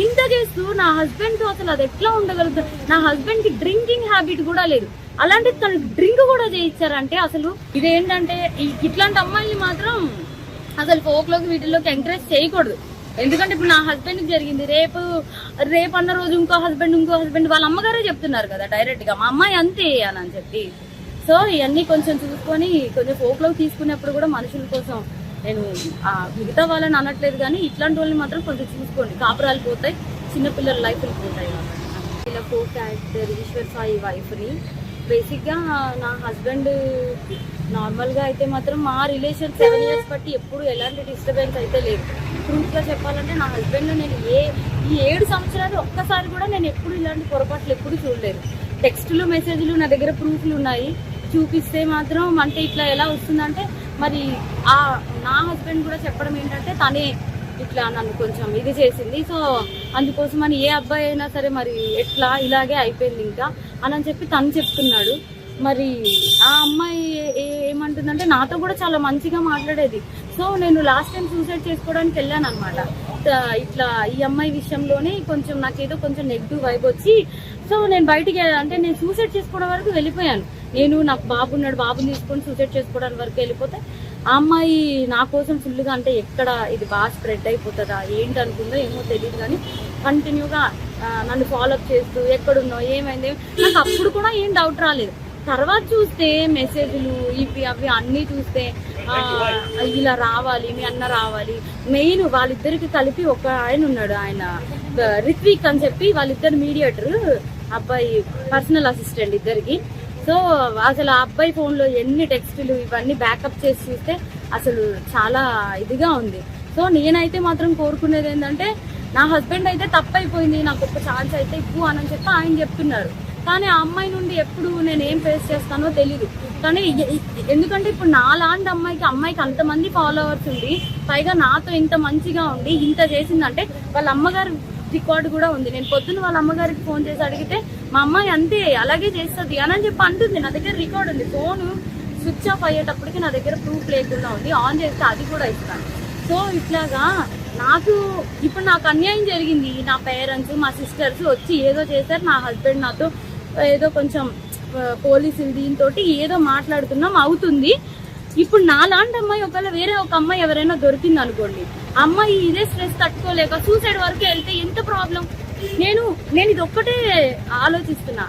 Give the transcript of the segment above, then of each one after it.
ఇంత చేస్తూ నా హస్బెండ్ తో అసలు అది ఎట్లా ఉండగలుగుతుంది? నా హస్బెండ్ కి డ్రింకింగ్ హ్యాబిట్ కూడా లేదు, అలాంటి తను డ్రింక్ కూడా చేయించారంటే అసలు ఇదేంటంటే ఇట్లాంటి అమ్మాయిని మాత్రం అసలు ఫోక్లోకి వీటిల్లోకి ఎంకరేజ్ చేయకూడదు. ఎందుకంటే ఇప్పుడు నా హస్బెండ్ కి జరిగింది, రేపు అన్న రోజు ఇంకో హస్బెండ్ వాళ్ళ అమ్మగారే చెప్తున్నారు కదా డైరెక్ట్ గా, మా అమ్మాయి అంతే అని చెప్పి. సో ఇవన్నీ కొంచెం చూసుకొని కొంచెం ఫోక్లోకి తీసుకునేప్పుడు కూడా మనుషుల కోసం నేను మిగతా వాళ్ళని అనట్లేదు, కానీ ఇట్లాంటి వాళ్ళని మాత్రం కొంచెం చూసుకోండి. కాపురాలు పోతాయి, చిన్నపిల్లల లైఫ్లు పోతాయి. ఇలా కో క్యారెక్టర్ ఈశ్వర్ సాయి వైఫ్ని బేసిక్గా నా హస్బెండ్ నార్మల్గా అయితే మాత్రం మా రిలేషన్ 7 years బట్టి ఎప్పుడు ఎలాంటి డిస్టర్బెన్స్ అయితే లేదు. ట్రూత్గా చెప్పాలంటే నా హస్బెండ్ నేను ఈ 7 సంవత్సరాలు ఒక్కసారి కూడా నేను ఎప్పుడు ఇలాంటి పొరపాట్లు ఎప్పుడు చూడలేదు. టెక్స్టులు మెసేజ్లు నా దగ్గర ప్రూఫ్లు ఉన్నాయి, చూపిస్తే మాత్రం అంటే ఇట్లా ఎలా వస్తుందంటే మరి నా హస్బెండ్ కూడా చెప్పడం ఏంటంటే తనే ఇట్లా నన్ను కొంచెం ఇది చేసింది, సో అందుకోసం అని ఏ అబ్బాయి అయినా సరే మరి ఎట్లా ఇలాగే అయిపోయింది ఇంకా అని చెప్పి తను చెప్తున్నాడు. మరి ఆ అమ్మాయి ఏమంటుందంటే నాతో కూడా చాలా మంచిగా మాట్లాడేది. సో నేను లాస్ట్ టైం సూసైడ్ చేసుకోవడానికి వెళ్ళాను అనమాట. ఇట్లా ఈ అమ్మాయి విషయంలోనే కొంచెం నాకేదో కొంచెం నెగిటివ్ వైబ్ వచ్చి, సో నేను బయటికి అంటే నేను సూసైడ్ చేసుకోవడం వరకు వెళ్ళిపోయాను. నాకు బాబు ఉన్నాడు, బాబుని తీసుకొని సూసైడ్ చేసుకోవడానికి వరకు వెళ్ళిపోతే ఆ అమ్మాయి నా కోసం ఫుల్గా అంటే ఎక్కడ ఇది బాగా స్ప్రెడ్ అయిపోతుందా ఏంటి అనుకుందో ఏమో తెలియదు, కానీ కంటిన్యూగా నన్ను ఫాలోఅప్ చేస్తూ ఎక్కడున్నావు ఏమైంది నాకు అప్పుడు కూడా ఏం డౌట్ రాలేదు. తర్వాత చూస్తే మెసేజ్లు ఇవి అవి అన్నీ చూస్తే ఇలా రావాలి, మీ అన్న రావాలి. మెయిన్ వాళ్ళిద్దరికి కలిపి ఒక ఆయన ఉన్నాడు, ఆయన రిత్విక్ అని చెప్పి, వాళ్ళిద్దరు మీడియేటర్, అబ్బాయి పర్సనల్ అసిస్టెంట్ ఇద్దరికి. సో అసలు ఆ అబ్బాయి ఫోన్లో ఎన్ని టెక్స్టులు ఇవన్నీ బ్యాకప్ చేసి చూస్తే అసలు చాలా ఇదిగా ఉంది. సో నేనైతే మాత్రం కోరుకునేది ఏంటంటే నా హస్బెండ్ అయితే తప్పైపోయింది, నాకు ఒక ఛాన్స్ అయితే ఇవ్వు అని చెప్పి ఆయన చెప్తున్నారు. కానీ ఆ అమ్మాయి నుండి ఎప్పుడు నేను ఏం ఫేస్ చేస్తానో తెలీదు. కానీ ఎందుకంటే ఇప్పుడు నాలాంటి అమ్మాయికి అంతమంది ఫాలోవర్స్ ఉండి పైగా నాతో ఇంత మంచిగా ఉండి ఇంత చేసిందంటే వాళ్ళ అమ్మగారు రికార్డు కూడా ఉంది. నేను పొద్దున్న వాళ్ళ అమ్మగారికి ఫోన్ చేసి అడిగితే మా అమ్మాయి అంతే అలాగే చేస్తుంది అని చెప్పి అంటుంది. నా దగ్గర రికార్డు ఉంది, ఫోన్ స్విచ్ ఆఫ్ అయ్యేటప్పటికి నా దగ్గర ప్రూఫ్ లేకుండా ఉంది, ఆన్ చేస్తే అది కూడా ఇస్తాను. సో ఇట్లాగా ఇప్పుడు నాకు అన్యాయం జరిగింది. నా పేరెంట్స్ మా సిస్టర్స్ వచ్చి ఏదో చేశారు, నా హస్బెండ్ నాతో ఏదో కొంచెం పోలీసులు దీంతో ఏదో మాట్లాడుతున్నాం అవుతుంది. ఇప్పుడు నాలాంటి అమ్మాయి ఒకవేళ వేరే ఒక అమ్మాయి ఎవరైనా దొరికింది అనుకోండి, అమ్మాయి ఇదే స్ట్రెస్ తట్టుకోలేక సూసైడ్ వరకు వెళ్తే ఎంత ప్రాబ్లం? నేను ఇది ఒక్కటే ఆలోచిస్తున్నా.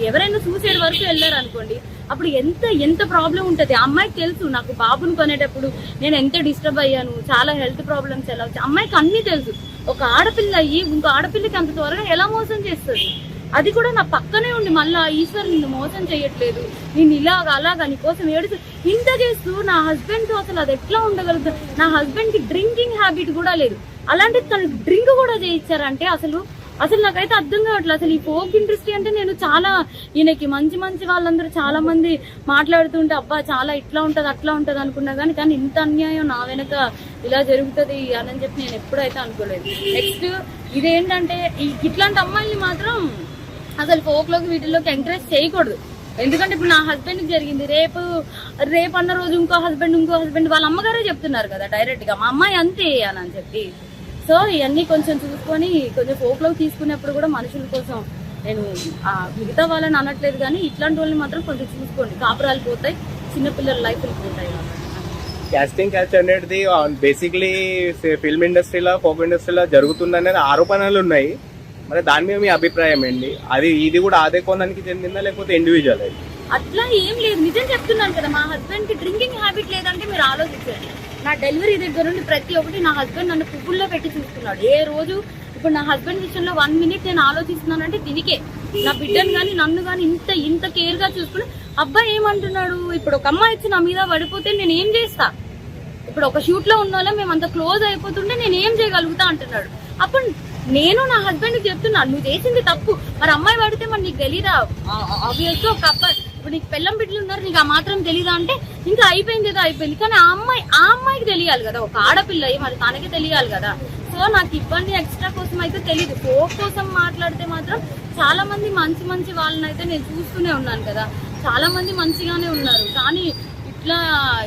ఎవరైనా సూసైడ్ వరకు వెళ్ళారు అనుకోండి, అప్పుడు ఎంత ప్రాబ్లం ఉంటుంది. అమ్మాయికి తెలుసు నాకు బాబుని కొనేటప్పుడు నేను ఎంత డిస్టర్బ్ అయ్యాను, చాలా హెల్త్ ప్రాబ్లమ్స్ ఎలా వచ్చాయి అమ్మాయికి అన్నీ తెలుసు. ఒక ఆడపిల్ల అయ్యి ఇంకో ఆడపిల్లకి అంత త్వరగా ఎలా మోసం చేస్తుంది? అది కూడా నా పక్కనే ఉండి మళ్ళా ఈశ్వర్ నిన్ను మోసం చేయట్లేదు, నేను అలాగా నీకోసం ఏడుచు ఇంత చేస్తూ నా హస్బెండ్ తో అసలు అది ఎట్లా ఉండగలుగుతుంది? నా హస్బెండ్ కి డ్రింకింగ్ హ్యాబిట్ కూడా లేదు, అలాంటి తను డ్రింక్ కూడా చేయించారంటే అసలు నాకైతే అర్థం కావట్లేదు. అసలు ఈ ఫోక్ ఇండస్ట్రీ అంటే నేను చాలా ఈయనకి మంచి వాళ్ళందరూ చాలా మంది మాట్లాడుతుంటే అబ్బా చాలా ఇట్లా ఉంటది అట్లా ఉంటది అనుకున్నా కానీ ఇంత అన్యాయం నా వెనక ఇలా జరుగుతుంది అని చెప్పి నేను ఎప్పుడైతే అనుకోలేదు. నెక్స్ట్ ఇదేంటంటే ఇట్లాంటి అమ్మాయిని మాత్రం అసలు ఫోక్లోకి వీటిల్లోకి ఎంకరేజ్ చేయకూడదు. ఎందుకంటే ఇప్పుడు నా హస్బెండ్ కి జరిగింది, రేపు అన్న రోజు ఇంకో హస్బెండ్ వాళ్ళ అమ్మగారే చెప్తున్నారు కదా డైరెక్ట్ గా, మా అమ్మాయి అంతే అని చెప్పి. సో ఇవన్నీ కొంచెం చూసుకొని కొంచెం ఫోక్లోకి తీసుకునేప్పుడు కూడా మనుషుల కోసం నేను మిగతా వాళ్ళని అనట్లేదు, కానీ ఇట్లాంటి వాళ్ళని మాత్రం కొంచెం చూసుకోండి. కాపురాలు పోతాయి, చిన్నపిల్లల లైఫ్లు పోతాయి. క్యాస్టింగ్ క్యాచ్ అనేది బేసిక్లీ ఫిల్మ్ ఇండస్ట్రీలో ఫోక్ ఇండస్ట్రీలో జరుగుతుందనేది ఆరోపణలు ఉన్నాయి. మరి దాని మీద మీ అభిప్రాయం ఏంటి? ఇది కూడా అదే కోణానికి చెందిందా లేకపోతే ఇండివిజువల్? అట్లా ఏం లేదు, నిజం చెప్తున్నాను కదా. మా హస్బెండ్ కి డ్రింకింగ్ హ్యాబిట్ లేదంటే మీరు ఆలోచించండి. నా డెలివరీ దగ్గర నుండి ప్రతి ఒక్కటి నా హస్బెండ్ నన్ను పువ్వుల్లో పెట్టి చూస్తున్నాడు. ఏ రోజు ఇప్పుడు నా హస్బెండ్ విషయంలో 1 minute నేను ఆలోచిస్తున్నానంటే దీనికే, నా బిడ్డను కానీ నన్ను కానీ ఇంత కేర్ గా చూసుకుని అబ్బాయి ఏమంటున్నాడు, ఇప్పుడు ఒక అమ్మాయి వచ్చి నా మీద పడిపోతే నేను ఏం చేస్తా? ఇప్పుడు ఒక షూట్ లో ఉన్న వాళ్ళం మేము అంత క్లోజ్ అయిపోతుంటే నేను ఏం చేయగలుగుతా అంటున్నాడు. అప్పుడు నేను నా హస్బెండ్ కి చెప్తున్నా నువ్వు చేసింది తప్పు, మరి అమ్మాయి పడితే మరి నీకు తెలీదా? ఆబ్వియస్ గా ఒక అబ్బాయి ఇప్పుడు నీకు పెళ్ళం బిడ్డలు ఉన్నారు, నీకు ఆ మాత్రం తెలీదా అంటే ఇంకా అయిపోయింది ఏదో అయిపోయింది. కానీ ఆ అమ్మాయికి తెలియాలి కదా, ఒక ఆడపిల్ల మరి తనకి తెలియాలి కదా. సో నాకు ఇబ్బంది ఎక్స్ట్రా కోసం అయితే తెలియదు. ఫోక్ కోసం మాట్లాడితే మాత్రం చాలా మంది మంచి వాళ్ళని అయితే నేను చూస్తూనే ఉన్నాను కదా, చాలా మంది మంచిగానే ఉన్నారు. కానీ ఇట్లా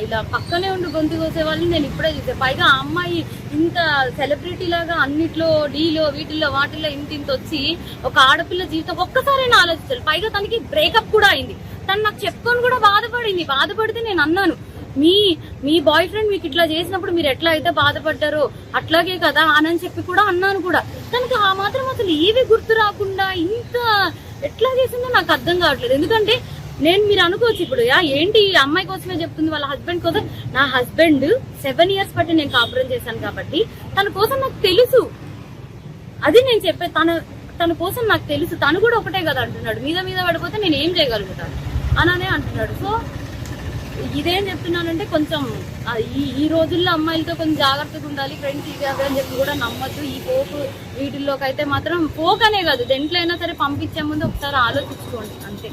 ఇలా పక్కనే ఉండి గొంతు కోసే వాళ్ళని నేను ఇప్పుడే చూసే. పైగా ఆ అమ్మాయి ఇంత సెలబ్రిటీ లాగా అన్నిట్లో డీలో వీటిల్లో వాటిల్లో ఇంత వచ్చి ఒక ఆడపిల్ల జీవితం ఒక్కసారైనా ఆలోచించాలి. పైగా తనకి బ్రేకప్ కూడా అయింది. తను నాకు చెప్పుకొని కూడా బాధపడితే నేను అన్నాను, మీ బాయ్ ఫ్రెండ్ మీకు ఇట్లా చేసినప్పుడు మీరు ఎట్లా అయితే బాధపడ్డారో అట్లాగే కదా అని చెప్పి కూడా అన్నాను కూడా. తనకి ఆ మాత్రం అసలు ఏవి గుర్తు రాకుండా ఇంత ఎట్లా చేసిందో నాకు అర్థం కావట్లేదు. ఎందుకంటే మీరు అనుకోవచ్చు ఇప్పుడు ఏంటి ఈ అమ్మాయి కోసమే చెప్తుంది వాళ్ళ హస్బెండ్ కోసం. నా హస్బెండ్ 7 years బట్టి నేను కాపురం చేశాను కాబట్టి తన కోసం నాకు తెలుసు. అది నేను చెప్పే, తన కోసం నాకు తెలుసు. తను కూడా ఒకటే కదా అంటున్నాడు, మీద పడిపోతే నేను ఏం చేయగలుగుతాను అననే అంటున్నాడు. సో ఇదేం చెప్తున్నానంటే కొంచెం ఈ రోజుల్లో అమ్మాయిలతో కొంచెం జాగ్రత్తగా ఉండాలి ఫ్రెండ్స్. ఇవి అవి అని చెప్పి కూడా నమ్మద్దు. ఈ పోకు వీటిల్లోకి అయితే మాత్రం పోక్ అనే కాదు, దేంట్లో అయినా సరే పంపించే ముందు ఒకసారి ఆలోచించుకోండి అంతే.